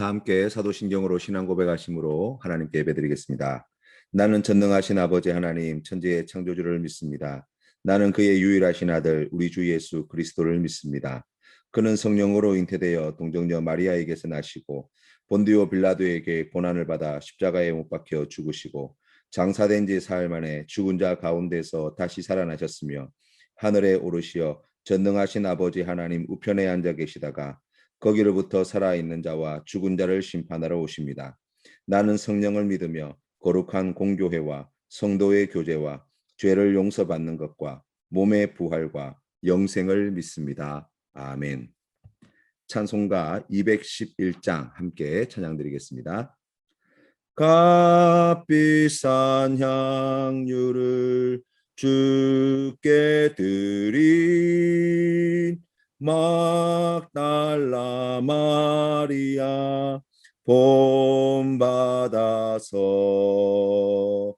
다 함께 사도신경으로 신앙 고백하심으로 하나님께 예배드리겠습니다. 나는 전능하신 아버지 하나님 천지의 창조주를 믿습니다. 나는 그의 유일하신 아들 우리 주 예수 그리스도를 믿습니다. 그는 성령으로 잉태되어 동정녀 마리아에게서 나시고 본디오 빌라도에게 고난을 받아 십자가에 못 박혀 죽으시고 장사된 지 사흘 만에 죽은 자 가운데서 다시 살아나셨으며 하늘에 오르시어 전능하신 아버지 하나님 우편에 앉아 계시다가 거기로부터 살아있는 자와 죽은 자를 심판하러 오십니다. 나는 성령을 믿으며 거룩한 공교회와 성도의 교제와 죄를 용서받는 것과 몸의 부활과 영생을 믿습니다. 아멘. 찬송가 211장 함께 찬양드리겠습니다. 값비싼 향유를 주께 드린 막달라 마리아 본받아서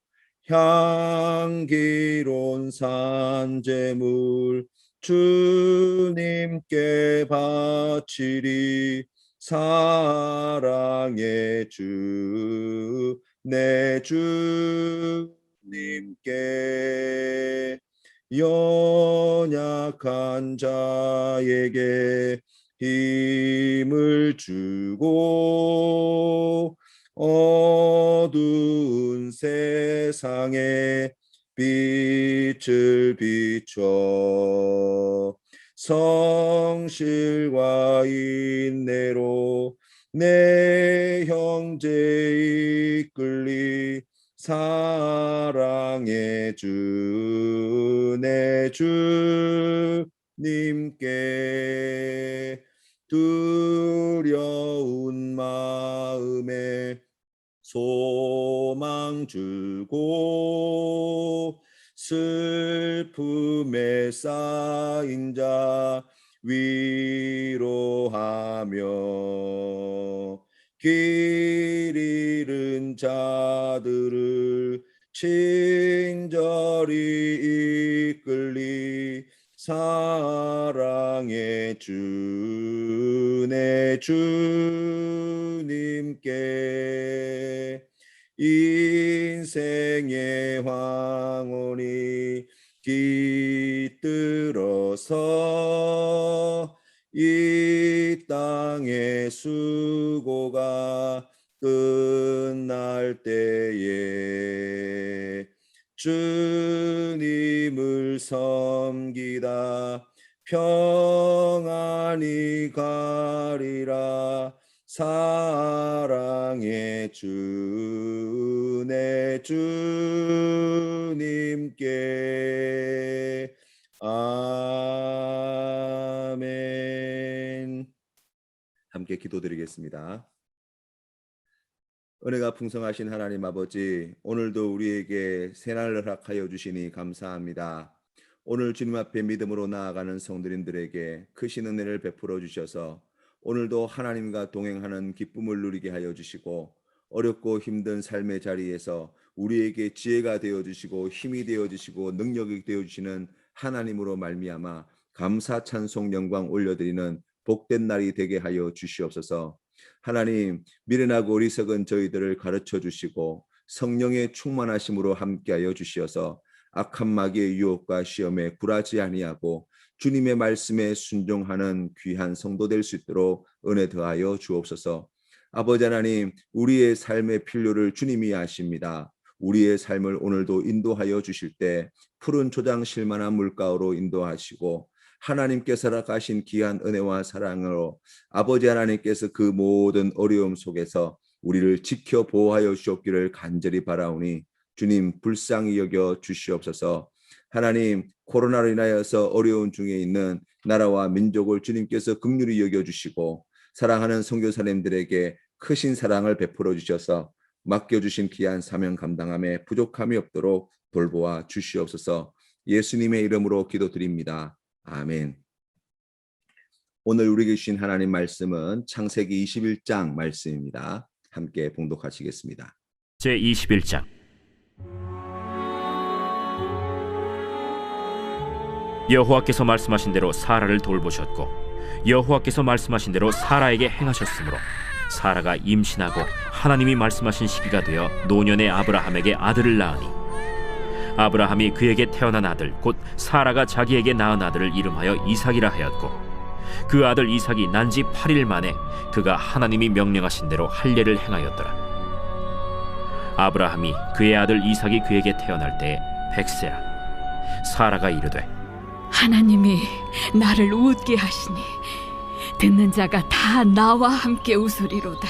향기로운 산제물 주님께 바치리. 사랑의 주 내 주님께 연약한 자에게 힘을 주고 어두운 세상에 빛을 비춰 성실과 인내로 내 형제 이끌리. 사랑의 주 내 주님께 두려운 마음에 소망 주고 슬픔에 쌓인 자 위로하며 길 잃은 자들을 친절히 이끌리. 사랑의 주 내 주님께 인생의 황혼이 깃들어서 이 땅의 수고가 끝날 때에 주님을 섬기다 평안히 가리라. 사랑의 주 내 주님께. 아멘. 함께 기도드리겠습니다. 은혜가 풍성하신 하나님 아버지, 오늘도 우리에게 새날을 허락하여 주시니 감사합니다. 오늘 주님 앞에 믿음으로 나아가는 성도님들에게 크신 은혜를 베풀어 주셔서 오늘도 하나님과 동행하는 기쁨을 누리게 하여 주시고 어렵고 힘든 삶의 자리에서 우리에게 지혜가 되어 주시고 힘이 되어 주시고 능력이 되어 주시는 하나님으로 말미암아 감사 찬송 영광 올려드리는 복된 날이 되게 하여 주시옵소서. 하나님, 미련하고 어리석은 저희들을 가르쳐 주시고 성령의 충만하심으로 함께하여 주시어서 악한 마귀의 유혹과 시험에 굴하지 아니하고 주님의 말씀에 순종하는 귀한 성도 될 수 있도록 은혜 더하여 주옵소서. 아버지 하나님, 우리의 삶의 필요를 주님이 아십니다. 우리의 삶을 오늘도 인도하여 주실 때 푸른 초장 실만한 물가로 인도하시고 하나님께서 허락하신 귀한 은혜와 사랑으로 아버지 하나님께서 그 모든 어려움 속에서 우리를 지켜 보호하여 주옵기를 간절히 바라오니 주님 불쌍히 여겨 주시옵소서. 하나님, 코로나로 인하여서 어려운 중에 있는 나라와 민족을 주님께서 긍휼히 여겨주시고 사랑하는 선교사님들에게 크신 사랑을 베풀어 주셔서 맡겨주신 귀한 사명 감당함에 부족함이 없도록 돌보아 주시옵소서. 예수님의 이름으로 기도드립니다. 아멘. 오늘 우리에게 주신 하나님 말씀은 창세기 21장 말씀입니다. 함께 봉독하시겠습니다. 제21장. 여호와께서 말씀하신 대로 사라를 돌보셨고 여호와께서 말씀하신 대로 사라에게 행하셨으므로 사라가 임신하고 하나님이 말씀하신 시기가 되어 노년의 아브라함에게 아들을 낳으니 아브라함이 그에게 태어난 아들 곧 사라가 자기에게 낳은 아들을 이름하여 이삭이라 하였고 그 아들 이삭이 난 지 8일 만에 그가 하나님이 명령하신 대로 할례를 행하였더라. 아브라함이 그의 아들 이삭이 그에게 태어날 때에 100세라. 사라가 이르되 하나님이 나를 웃게 하시니 듣는 자가 다 나와 함께 웃으리로다.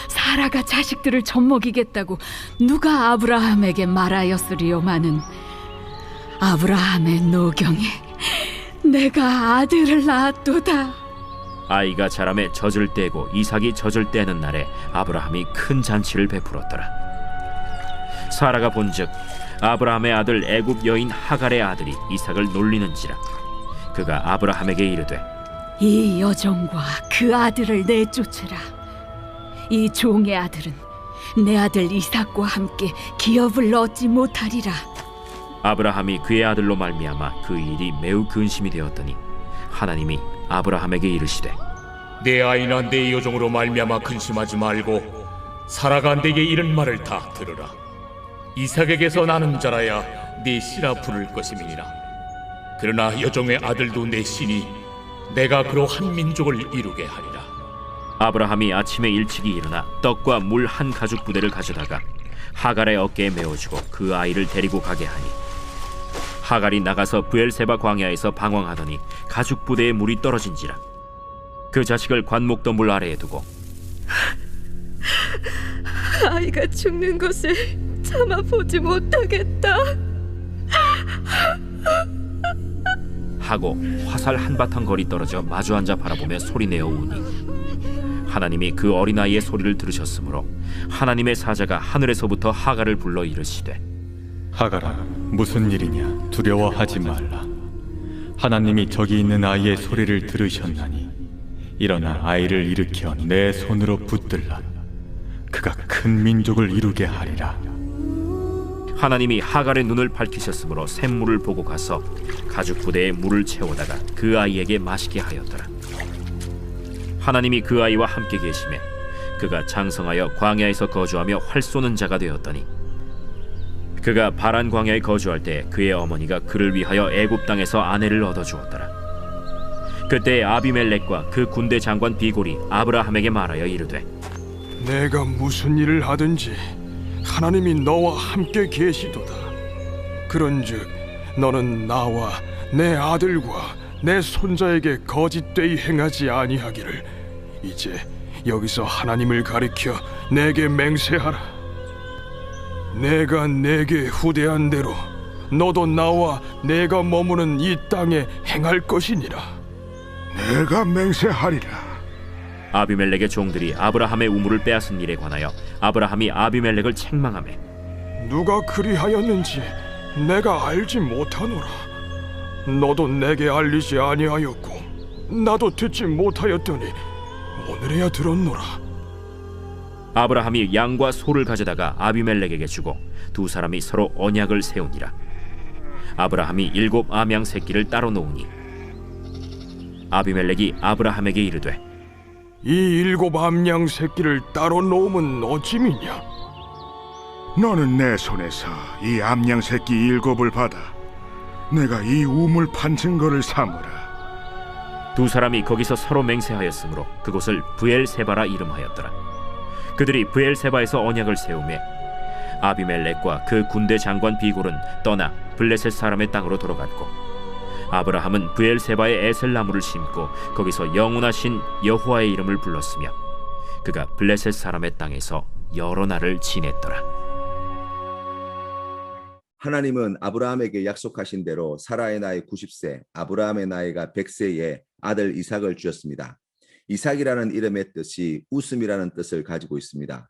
사라가 자식들을 젖먹이겠다고 누가 아브라함에게 말하였으리요마는 아브라함의 노경에 내가 아들을 낳았도다. 아이가 자라매 젖을 떼고 이삭이 젖을 떼는 날에 아브라함이 큰 잔치를 베풀었더라. 사라가 본즉 아브라함의 아들 애굽 여인 하갈의 아들이 이삭을 놀리는지라. 그가 아브라함에게 이르되 이 여종과 그 아들을 내쫓으라. 이 종의 아들은 내 아들 이삭과 함께 기업을 얻지 못하리라. 아브라함이 그의 아들로 말미암아 그 일이 매우 근심이 되었더니 하나님이 아브라함에게 이르시되 내 아이나 내 여종으로 말미암아 근심하지 말고 사라가 내게 이른 말을 다 들으라. 이삭에게서 나는 자라야 네 씨라 부를 것임이니라. 그러나 여종의 아들도 내 씨니 내가 그로 한 민족을 이루게 하리라. 아브라함이 아침에 일찍이 일어나 떡과 물 한 가죽 부대를 가져다가 하갈의 어깨에 메어주고 그 아이를 데리고 가게 하니 하갈이 나가서 브엘세바 광야에서 방황하더니 가죽 부대에 물이 떨어진지라. 그 자식을 관목더물 아래에 두고 아이가 죽는 것을 참아 보지 못하겠다 하고 화살 한바탕 거리 떨어져 마주 앉아 바라보며 소리내어 우니 하나님이 그 어린아이의 소리를 들으셨으므로 하나님의 사자가 하늘에서부터 하갈을 불러 이르시되 하갈아, 무슨 일이냐? 두려워하지 말라. 하나님이 저기 있는 아이의 소리를 들으셨나니 일어나 아이를 일으켜 내 손으로 붙들라. 그가 큰 민족을 이루게 하리라. 하나님이 하갈의 눈을 밝히셨으므로 샘물을 보고 가서 가죽 부대에 물을 채우다가 그 아이에게 마시게 하였더라. 하나님이 그 아이와 함께 계시매 그가 장성하여 광야에서 거주하며 활 쏘는 자가 되었더니 그가 바란 광야에 거주할 때 그의 어머니가 그를 위하여 애굽 땅에서 아내를 얻어 주었더라. 그때 아비멜렉과 그 군대 장관 비골이 아브라함에게 말하여 이르되 내가 무슨 일을 하든지 하나님이 너와 함께 계시도다. 그런즉 너는 나와 내 아들과 내 손자에게 거짓되이 행하지 아니하기를 이제 여기서 하나님을 가리켜 내게 맹세하라. 내가 내게 후대한 대로 너도 나와 내가 머무는 이 땅에 행할 것이니라. 내가 맹세하리라. 아비멜렉의 종들이 아브라함의 우물을 빼앗은 일에 관하여 아브라함이 아비멜렉을 책망하매 누가 그리하였는지 내가 알지 못하노라. 너도 내게 알리지 아니하였고 나도 듣지 못하였더니 오늘에야 들었노라. 아브라함이 양과 소를 가져다가 아비멜렉에게 주고 두 사람이 서로 언약을 세우니라. 아브라함이 7 암양 새끼를 따로 놓으니 아비멜렉이 아브라함에게 이르되 이 7 암양 새끼를 따로 놓으면 어찌미냐? 너는 내 손에서 이 암양 새끼 7을 받아 내가 이 우물 판 증거를 삼으라. 두 사람이 거기서 서로 맹세하였으므로 그곳을 브엘세바라 이름하였더라. 그들이 브엘세바에서 언약을 세우매 아비멜렉과 그 군대 장관 비골은 떠나 블레셋 사람의 땅으로 돌아갔고 아브라함은 브엘세바에 에셀나무를 심고 거기서 영원하신 여호와의 이름을 불렀으며 그가 블레셋 사람의 땅에서 여러 날을 지냈더라. 하나님은 아브라함에게 약속하신 대로 사라의 나이 90세, 아브라함의 나이가 100세에 아들 이삭을 주었습니다. 이삭이라는 이름의 뜻이 웃음이라는 뜻을 가지고 있습니다.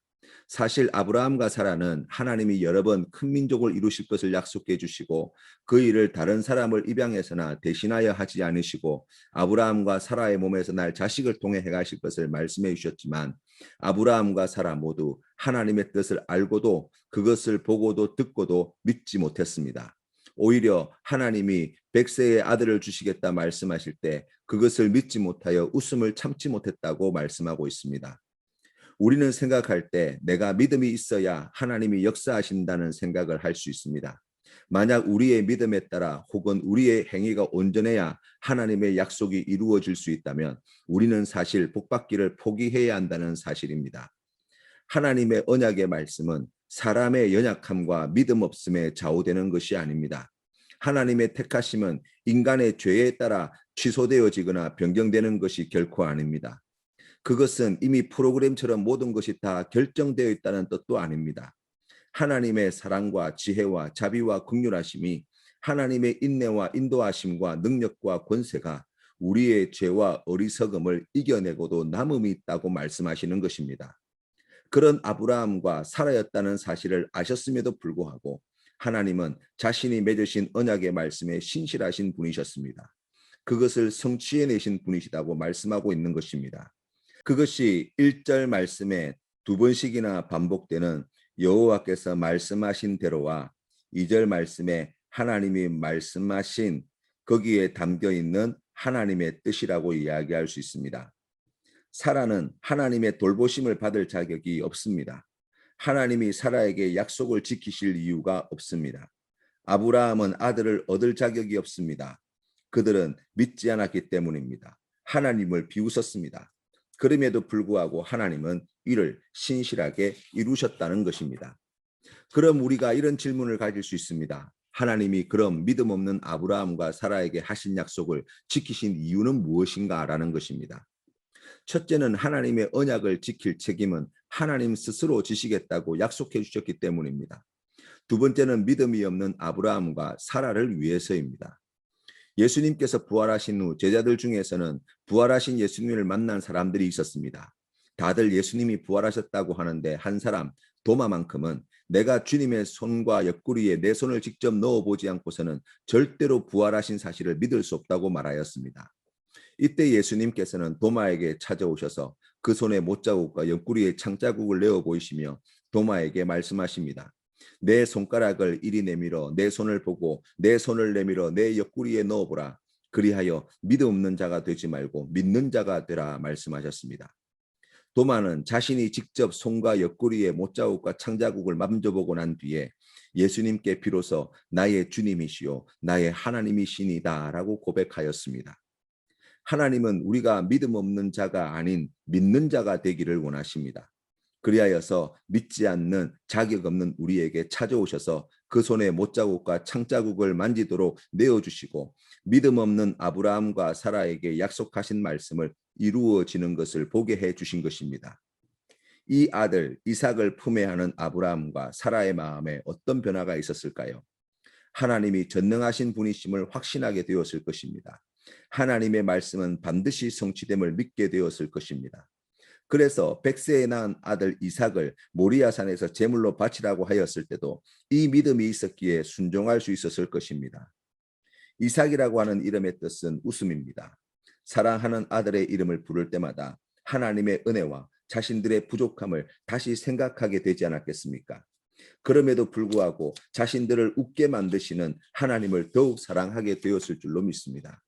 사실 아브라함과 사라는 하나님이 여러 번 큰 민족을 이루실 것을 약속해 주시고 그 일을 다른 사람을 입양해서나 대신하여 하지 않으시고 아브라함과 사라의 몸에서 날 자식을 통해 행하실 것을 말씀해 주셨지만 아브라함과 사라 모두 하나님의 뜻을 알고도 그것을 보고도 듣고도 믿지 못했습니다. 오히려 하나님이 100세의 아들을 주시겠다 말씀하실 때 그것을 믿지 못하여 웃음을 참지 못했다고 말씀하고 있습니다. 우리는 생각할 때 내가 믿음이 있어야 하나님이 역사하신다는 생각을 할 수 있습니다. 만약 우리의 믿음에 따라 혹은 우리의 행위가 온전해야 하나님의 약속이 이루어질 수 있다면 우리는 사실 복받기를 포기해야 한다는 사실입니다. 하나님의 언약의 말씀은 사람의 연약함과 믿음 없음에 좌우되는 것이 아닙니다. 하나님의 택하심은 인간의 죄에 따라 취소되어지거나 변경되는 것이 결코 아닙니다. 그것은 이미 프로그램처럼 모든 것이 다 결정되어 있다는 뜻도 아닙니다. 하나님의 사랑과 지혜와 자비와 긍휼하심이 하나님의 인내와 인도하심과 능력과 권세가 우리의 죄와 어리석음을 이겨내고도 남음이 있다고 말씀하시는 것입니다. 그런 아브라함과 사라였다는 사실을 아셨음에도 불구하고 하나님은 자신이 맺으신 언약의 말씀에 신실하신 분이셨습니다. 그것을 성취해내신 분이시다고 말씀하고 있는 것입니다. 그것이 1절 말씀에 2번씩이나 반복되는 여호와께서 말씀하신 대로와 2절 말씀에 하나님이 말씀하신 거기에 담겨 있는 하나님의 뜻이라고 이야기할 수 있습니다. 사라는 하나님의 돌보심을 받을 자격이 없습니다. 하나님이 사라에게 약속을 지키실 이유가 없습니다. 아브라함은 아들을 얻을 자격이 없습니다. 그들은 믿지 않았기 때문입니다. 하나님을 비웃었습니다. 그럼에도 불구하고 하나님은 이를 신실하게 이루셨다는 것입니다. 그럼 우리가 이런 질문을 가질 수 있습니다. 하나님이 그럼 믿음 없는 아브라함과 사라에게 하신 약속을 지키신 이유는 무엇인가 라는 것입니다. 첫째는 하나님의 언약을 지킬 책임은 하나님 스스로 지시겠다고 약속해 주셨기 때문입니다. 두 번째는 믿음이 없는 아브라함과 사라를 위해서입니다. 예수님께서 부활하신 후 제자들 중에서는 부활하신 예수님을 만난 사람들이 있었습니다. 다들 예수님이 부활하셨다고 하는데 한 사람 도마만큼은 내가 주님의 손과 옆구리에 내 손을 직접 넣어보지 않고서는 절대로 부활하신 사실을 믿을 수 없다고 말하였습니다. 이때 예수님께서는 도마에게 찾아오셔서 그 손에 못자국과 옆구리에 창자국을 내어 보이시며 도마에게 말씀하십니다. 내 손가락을 이리 내밀어 내 손을 보고 내 손을 내밀어 내 옆구리에 넣어보라. 그리하여 믿음 없는 자가 되지 말고 믿는 자가 되라 말씀하셨습니다. 도마는 자신이 직접 손과 옆구리에 못자국과 창자국을 만져보고 난 뒤에 예수님께 비로소 나의 주님이시요 나의 하나님이시니다 라고 고백하였습니다. 하나님은 우리가 믿음 없는 자가 아닌 믿는 자가 되기를 원하십니다. 그리하여서 믿지 않는 자격 없는 우리에게 찾아오셔서 그 손에 못자국과 창자국을 만지도록 내어주시고 믿음 없는 아브라함과 사라에게 약속하신 말씀을 이루어지는 것을 보게 해주신 것입니다. 이 아들 이삭을 품에 하는 아브라함과 사라의 마음에 어떤 변화가 있었을까요? 하나님이 전능하신 분이심을 확신하게 되었을 것입니다. 하나님의 말씀은 반드시 성취됨을 믿게 되었을 것입니다. 그래서 100세에 낳은 아들 이삭을 모리아산에서 제물로 바치라고 하였을 때도 이 믿음이 있었기에 순종할 수 있었을 것입니다. 이삭이라고 하는 이름의 뜻은 웃음입니다. 사랑하는 아들의 이름을 부를 때마다 하나님의 은혜와 자신들의 부족함을 다시 생각하게 되지 않았겠습니까? 그럼에도 불구하고 자신들을 웃게 만드시는 하나님을 더욱 사랑하게 되었을 줄로 믿습니다.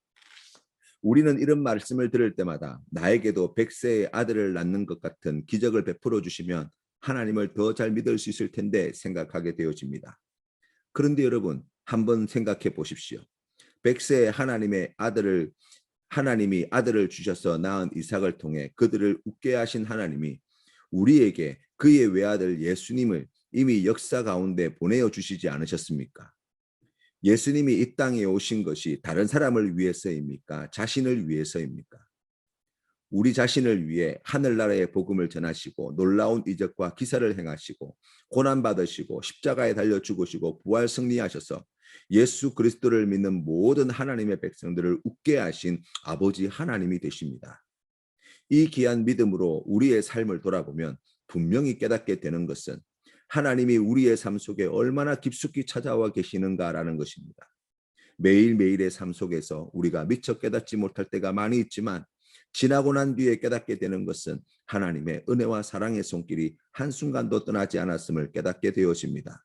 우리는 이런 말씀을 들을 때마다 나에게도 100세의 아들을 낳는 것 같은 기적을 베풀어 주시면 하나님을 더 잘 믿을 수 있을 텐데 생각하게 되어집니다. 그런데 여러분 한번 생각해 보십시오. 100세의 하나님이 아들을 주셔서 낳은 이삭을 통해 그들을 웃게 하신 하나님이 우리에게 그의 외아들 예수님을 이미 역사 가운데 보내어 주시지 않으셨습니까? 예수님이 이 땅에 오신 것이 다른 사람을 위해서입니까? 자신을 위해서입니까? 우리 자신을 위해 하늘나라의 복음을 전하시고 놀라운 이적과 기사를 행하시고 고난받으시고 십자가에 달려 죽으시고 부활 승리하셔서 예수 그리스도를 믿는 모든 하나님의 백성들을 웃게 하신 아버지 하나님이 되십니다. 이 귀한 믿음으로 우리의 삶을 돌아보면 분명히 깨닫게 되는 것은 하나님이 우리의 삶 속에 얼마나 깊숙이 찾아와 계시는가라는 것입니다. 매일매일의 삶 속에서 우리가 미처 깨닫지 못할 때가 많이 있지만 지나고 난 뒤에 깨닫게 되는 것은 하나님의 은혜와 사랑의 손길이 한순간도 떠나지 않았음을 깨닫게 되어집니다.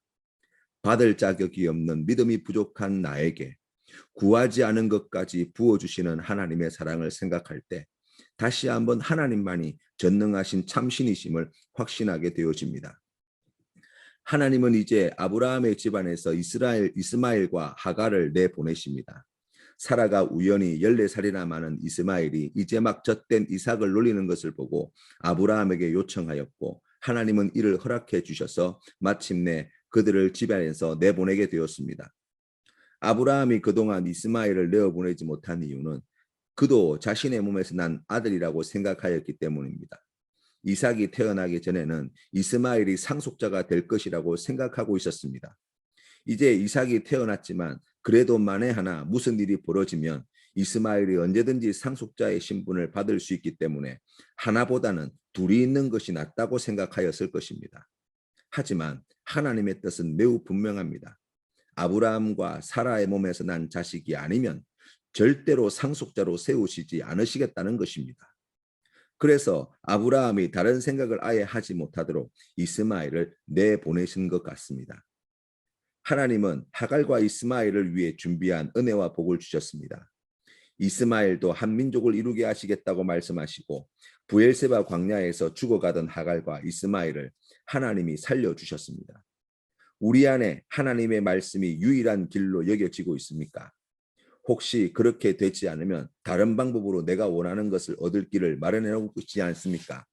받을 자격이 없는 믿음이 부족한 나에게 구하지 않은 것까지 부어주시는 하나님의 사랑을 생각할 때 다시 한번 하나님만이 전능하신 참신이심을 확신하게 되어집니다. 하나님은 이제 아브라함의 집안에서 이스마엘과 하갈을 내보내십니다. 사라가 우연히 14살이나 많은 이스마엘이 이제 막 젖된 이삭을 놀리는 것을 보고 아브라함에게 요청하였고, 하나님은 이를 허락해 주셔서 마침내 그들을 집안에서 내보내게 되었습니다. 아브라함이 그동안 이스마엘을 내어보내지 못한 이유는 그도 자신의 몸에서 난 아들이라고 생각하였기 때문입니다. 이삭이 태어나기 전에는 이스마엘이 상속자가 될 것이라고 생각하고 있었습니다. 이제 이삭이 태어났지만 그래도 만에 하나 무슨 일이 벌어지면 이스마엘이 언제든지 상속자의 신분을 받을 수 있기 때문에 하나보다는 둘이 있는 것이 낫다고 생각하였을 것입니다. 하지만 하나님의 뜻은 매우 분명합니다. 아브라함과 사라의 몸에서 난 자식이 아니면 절대로 상속자로 세우시지 않으시겠다는 것입니다. 그래서 아브라함이 다른 생각을 아예 하지 못하도록 이스마엘을 내보내신 것 같습니다. 하나님은 하갈과 이스마엘을 위해 준비한 은혜와 복을 주셨습니다. 이스마엘도 한 민족을 이루게 하시겠다고 말씀하시고 브엘세바 광야에서 죽어가던 하갈과 이스마엘을 하나님이 살려주셨습니다. 우리 안에 하나님의 말씀이 유일한 길로 여겨지고 있습니까? 혹시 그렇게 되지 않으면 다른 방법으로 내가 원하는 것을 얻을 길을 마련해 놓고 있지 않습니까?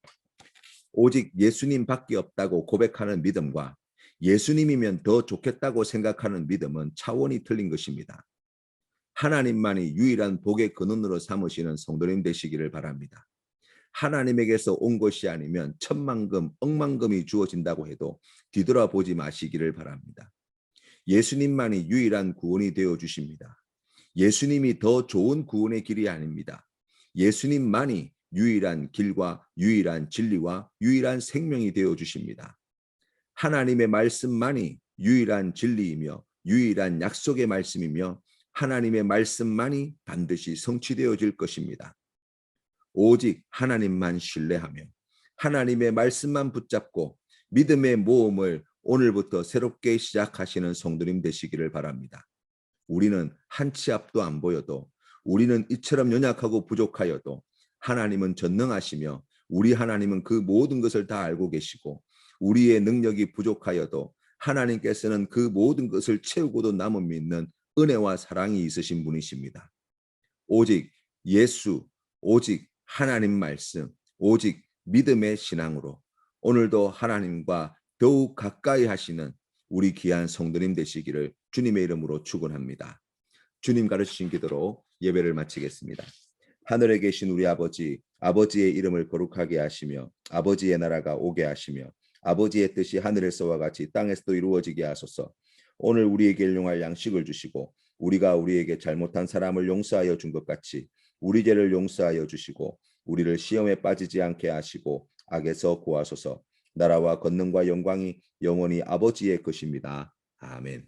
오직 예수님밖에 없다고 고백하는 믿음과 예수님이면 더 좋겠다고 생각하는 믿음은 차원이 틀린 것입니다. 하나님만이 유일한 복의 근원으로 삼으시는 성도님 되시기를 바랍니다. 하나님에게서 온 것이 아니면 천만금, 억만금이 주어진다고 해도 뒤돌아보지 마시기를 바랍니다. 예수님만이 유일한 구원이 되어 주십니다. 예수님이 더 좋은 구원의 길이 아닙니다. 예수님만이 유일한 길과 유일한 진리와 유일한 생명이 되어 주십니다. 하나님의 말씀만이 유일한 진리이며 유일한 약속의 말씀이며 하나님의 말씀만이 반드시 성취되어질 것입니다. 오직 하나님만 신뢰하며 하나님의 말씀만 붙잡고 믿음의 모험을 오늘부터 새롭게 시작하시는 성도님 되시기를 바랍니다. 우리는 한 치 앞도 안 보여도, 우리는 이처럼 연약하고 부족하여도 하나님은 전능하시며 우리 하나님은 그 모든 것을 다 알고 계시고, 우리의 능력이 부족하여도 하나님께서는 그 모든 것을 채우고도 남은 믿는 은혜와 사랑이 있으신 분이십니다. 오직 예수, 오직 하나님 말씀, 오직 믿음의 신앙으로 오늘도 하나님과 더욱 가까이 하시는 우리 귀한 성도님 되시기를 주님의 이름으로 축원합니다. 주님 가르치신 기도로 예배를 마치겠습니다. 하늘에 계신 우리 아버지, 아버지의 이름을 거룩하게 하시며 아버지의 나라가 오게 하시며 아버지의 뜻이 하늘에서와 같이 땅에서도 이루어지게 하소서. 오늘 우리에게 일용할 양식을 주시고 우리가 우리에게 잘못한 사람을 용서하여 준 것 같이 우리 죄를 용서하여 주시고 우리를 시험에 빠지지 않게 하시고 악에서 구하소서. 나라와 권능과 영광이 영원히 아버지의 것입니다. 아멘.